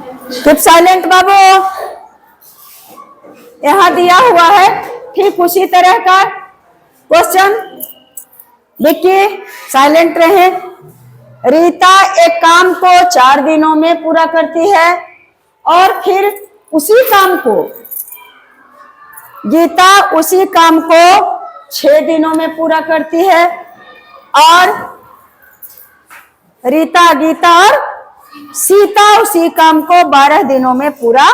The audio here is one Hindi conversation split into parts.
कीप साइलेंट बाबू। यहाँ दिया हुआ है ठीक उसी तरह का क्वेश्चन। देखिए साइलेंट रहे। रीता एक काम को 4 दिनों में पूरा करती है और फिर उसी काम को गीता उसी काम को 6 दिनों में पूरा करती है और रीता, गीता और सीता उसी काम को 12 दिनों में पूरा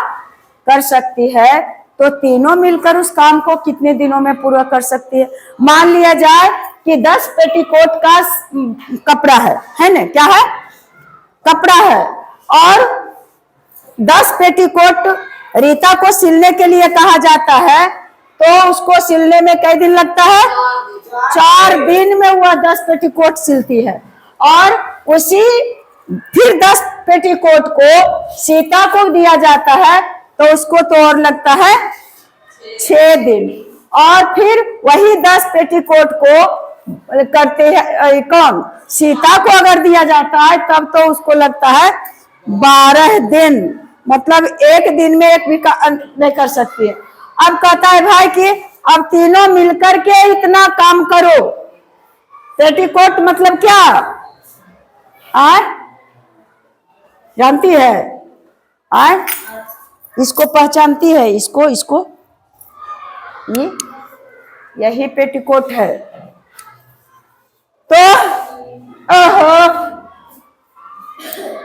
कर सकती है। तो तीनों मिलकर उस काम को कितने दिनों में पूरा कर सकती है? मान लिया जाए कि 10 पेटीकोट का कपड़ा है ना? क्या है? कपड़ा है और 10 पेटीकोट रीता को सिलने के लिए कहा जाता है, तो उसको सिलने में कई दिन लगता है? 4 दिन में वह 10 पेटीकोट सिलती है और उसी फिर 10 पेटीकोट को सीता को दिया जाता है तो उसको तो और लगता है 6 दिन और फिर वही 10 पेटीकोट को करते हैं कौन? सीता को अगर दिया जाता है तब तो उसको लगता है 12 दिन। मतलब एक दिन में एक भी नहीं कर सकती है। अब कहता है भाई कि अब तीनों मिलकर के इतना काम करो। पेटीकोट मतलब क्या जानती है? इसको पहचानती है? इसको ये यही पेटीकोट है। तो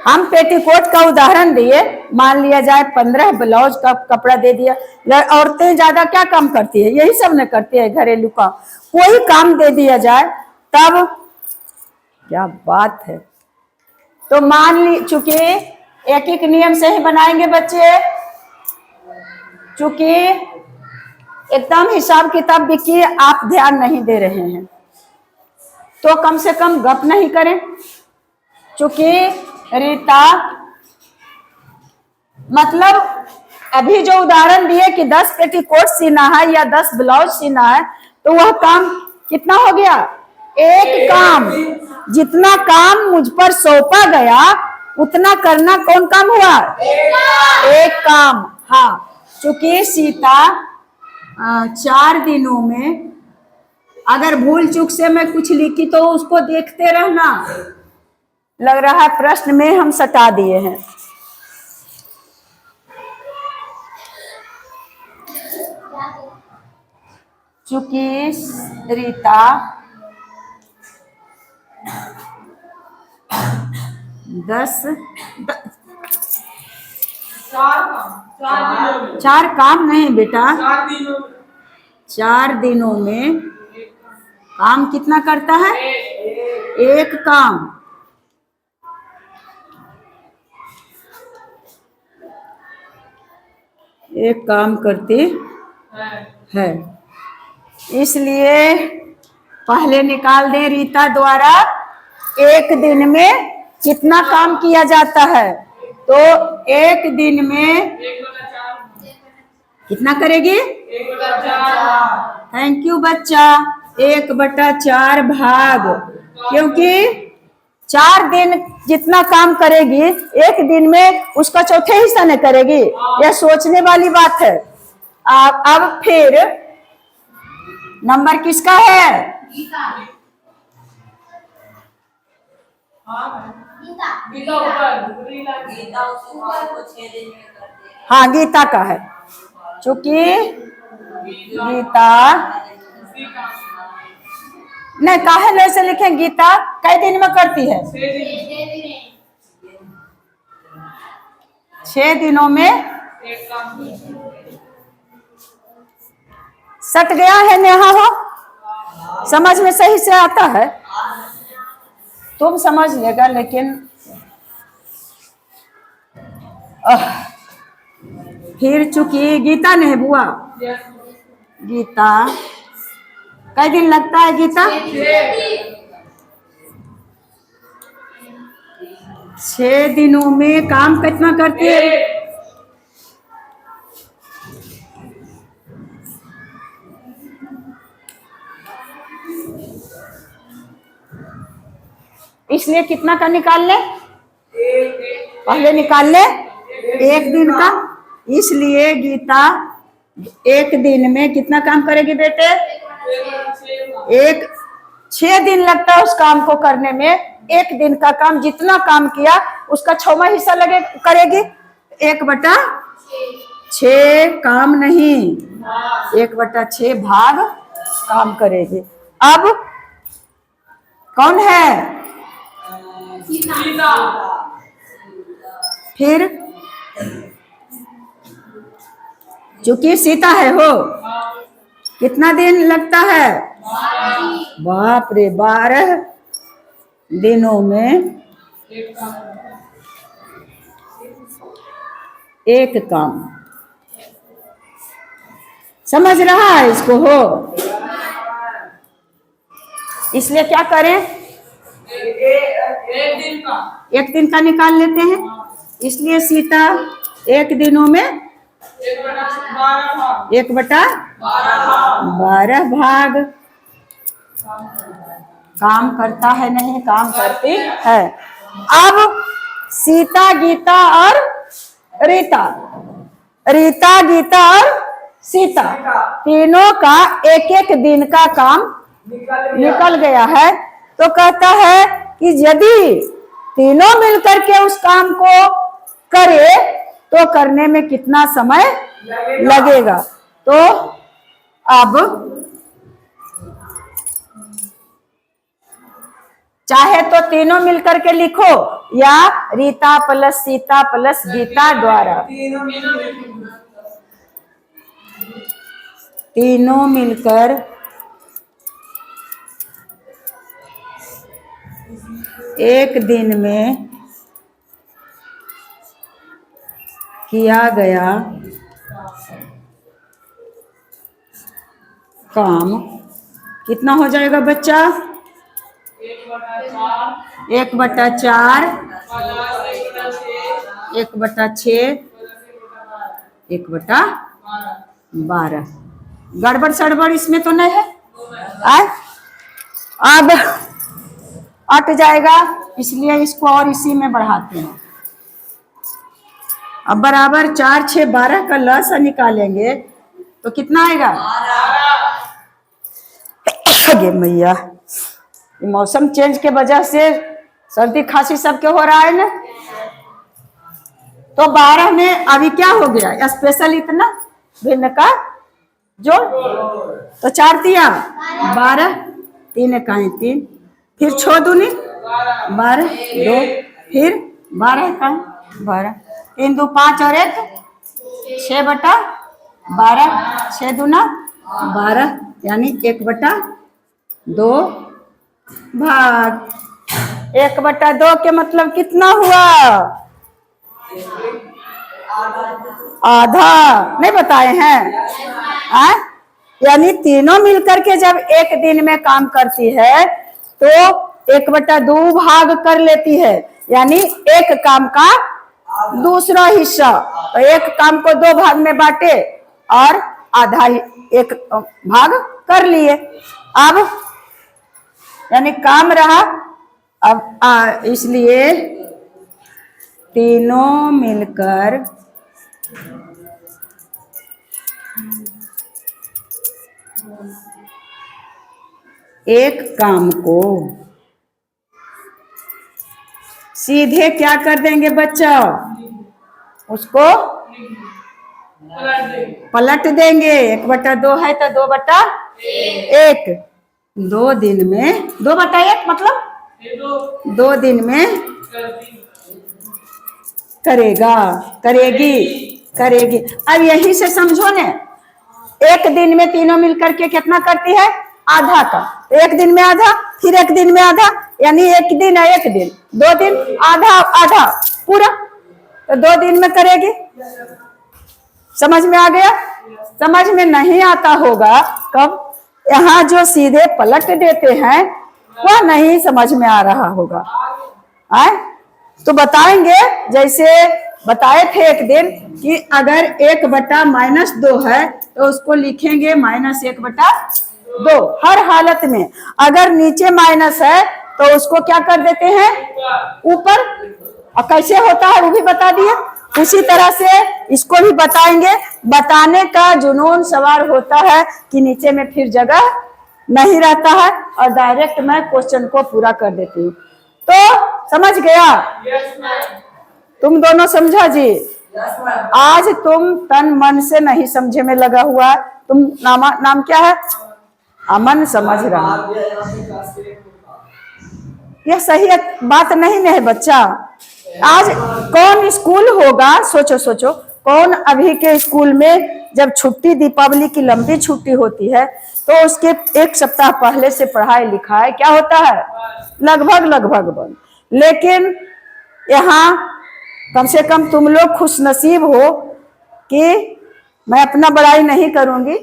हम पेटीकोट का उदाहरण दिए। मान लिया जाए 15 ब्लाउज का कपड़ा दे दिया। औरतें ज्यादा क्या काम करती है? यही सब न करती है, घरेलू काम। कोई काम दे दिया जाए तब क्या बात है। तो मान ली, चूंकि एक एक नियम से ही बनाएंगे बच्चे, चूंकि एकदम हिसाब किताब भी आप ध्यान नहीं दे रहे हैं तो कम से कम गप नहीं करें। चूंकि रीता मतलब अभी जो उदाहरण दिए कि 10 पेटीकोट सीना है या 10 ब्लाउज सीना है, तो वह काम कितना हो गया? एक काम। जितना काम मुझ पर सौंपा गया उतना करना कौन काम हुआ? एक काम। हाँ, चूंकि सीता 4 दिनों में, अगर भूल चूक से मैं कुछ लिखी तो उसको देखते रहना। लग रहा है प्रश्न में हम सटा दिए हैं। चूंकि रीता 4 काम नहीं बेटा, 4 दिनों में काम कितना करता है? एक काम। एक काम करती है। इसलिए पहले निकाल दें रीता द्वारा एक दिन में कितना काम किया जाता है। तो एक दिन में कितना करेगी? 1/4। थैंक यू बच्चा। 1/4 भाग, क्योंकि 4 दिन जितना काम करेगी एक दिन में उसका चौथे हिस्सा नहीं करेगी। यह सोचने वाली बात है। अब फिर नंबर किसका है? हाँ, गीता का है। चूंकि गीता नहीं, काहे ऐसे लिखें? गीता कई दिन में करती है? 6 दिनों में। सट गया है नेहा? हो समझ में सही से आता है? तुम समझ लेगा, लेकिन फिर चूंकि गीता नहीं बुआ, गीता कई दिन लगता है? गीता 6 दिनों में काम कितना करती है? इसलिए कितना का निकाल ले? पहले निकाल ले एक दिन का। इसलिए गीता एक दिन में कितना काम करेगी बेटे? 6 दिन लगता है उस काम को करने में। एक दिन का काम जितना काम किया उसका 6वां हिस्सा लगे करेगी। 1/6 काम नहीं, 1/6 भाग काम करेगी। अब कौन है? फिर चूंकि सीता है हो, कितना दिन लगता है? बाप रे, 12 दिनों में एक काम। समझ रहा है इसको हो? इसलिए क्या करें? एक दिन का निकाल लेते हैं। इसलिए सीता 1 दिनों में 1/12 भाग काम करता है, नहीं काम करती है। अब सीता, गीता और रीता, रीता, गीता और सीता, तीनों का 1-1 दिन का काम निकल गया है। तो कहता है कि यदि तीनों मिलकर के उस काम को करे तो करने में कितना समय लगेगा। तो अब चाहे तो तीनों मिलकर के लिखो या रीता प्लस सीता प्लस गीता द्वारा, तीनों मिलकर एक दिन में किया गया काम कितना हो जाएगा बच्चा? 1/4, 1/6, 1/12। गड़बड़ सड़बड़ इसमें तो नहीं है? अब अट जाएगा, इसलिए इसको और इसी में बढ़ाते हैं। अब बराबर 4, 6, 12 का लसा निकालेंगे तो कितना आएगा? गे मैया, मौसम चेंज के वजह से सर्दी खांसी सबके हो रहा है ना। तो 12 में अभी क्या हो गया? स्पेशल इतना भिन्न का जोड़। तो 4 दिया 12, 3 इकाई 3, फिर 6 दूनी 12, 2, फिर 12 इकाई 12, 3 2 5 और 1 6/12, 6 दूना 12, यानी 1/2 भाग। 1/2 के मतलब कितना हुआ? आधा। नहीं बताए हैं? यानी तीनों मिलकर के जब एक दिन में काम करती है तो 1/2 भाग कर लेती है, यानी एक काम का दूसरा हिस्सा। तो एक काम को 2 भाग में बांटे और आधा एक भाग कर लिए। अब यानी काम रहा। अब इसलिए तीनों मिलकर एक काम को सीधे क्या कर देंगे बच्चा? उसको पलट देंगे। 1/2 है तो 2/1। 2 दिन में 2/1 मतलब 2 दिन में करेगा, करेगी, करेगी। अब यही से समझो ने, एक दिन में तीनों मिलकर के कितना करती है? आधा का। एक दिन में आधा, फिर एक दिन में आधा, यानी एक दिन है, एक दिन 2 दिन, आधा आधा पूरा, तो 2 दिन में करेगी। समझ में आ गया? समझ में नहीं आता होगा कब यहाँ जो सीधे पलट देते हैं वह नहीं समझ में आ रहा होगा। तो बताएंगे, जैसे बताए थे एक दिन कि अगर 1/-2 है तो उसको लिखेंगे -1/2 हर हालत में। अगर नीचे माइनस है तो उसको क्या कर देते हैं? ऊपर। और कैसे होता है वो भी बता दिए। उसी तरह से इसको भी बताएंगे। बताने का जुनून सवार होता है कि नीचे में फिर जगह नहीं रहता है और डायरेक्ट मैं क्वेश्चन को पूरा कर देती हूँ। तो समझ गया? तुम दोनों समझा जी? आज तुम तन मन से नहीं समझे में लगा हुआ है। तुम नाम क्या है? अमन समझ रहा। यह सही बात नहीं है बच्चा। आज कौन स्कूल होगा? सोचो सोचो, कौन अभी के स्कूल में जब छुट्टी, दीपावली की लंबी छुट्टी होती है तो उसके एक सप्ताह पहले से पढ़ाई लिखाई क्या होता है? लगभग बंद। लेकिन यहाँ कम से कम तुम लोग खुश नसीब हो कि मैं अपना बड़ाई नहीं करूंगी,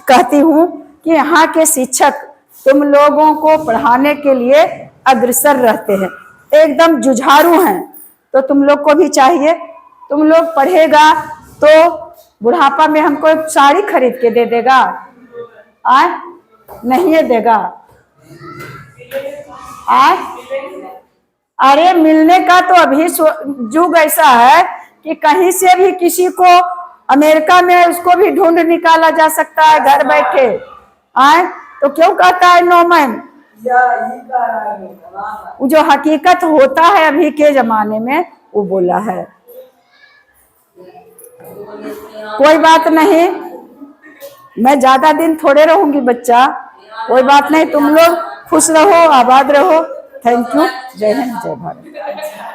कहती हूँ कि यहाँ के शिक्षक तुम लोगों को पढ़ाने के लिए अग्रसर रहते हैं, एकदम जुझारू हैं। तो तुम लोग को भी चाहिए, तुम लोग पढ़ेगा तो बुढ़ापा में हमको एक साड़ी खरीद के दे देगा? आए नहीं देगा? आए अरे मिलने का तो अभी युग ऐसा है कि कहीं से भी किसी को, अमेरिका में उसको भी ढूंढ निकाला जा सकता है घर बैठे। आए तो क्यों कहता है नो मैन? वो जो हकीकत होता है अभी के जमाने में वो बोला है। कोई बात नहीं, मैं ज्यादा दिन थोड़े रहूंगी बच्चा, कोई बात नहीं। तुम लोग खुश रहो, आबाद रहो। Thank you. जय हिंद, जय भारत।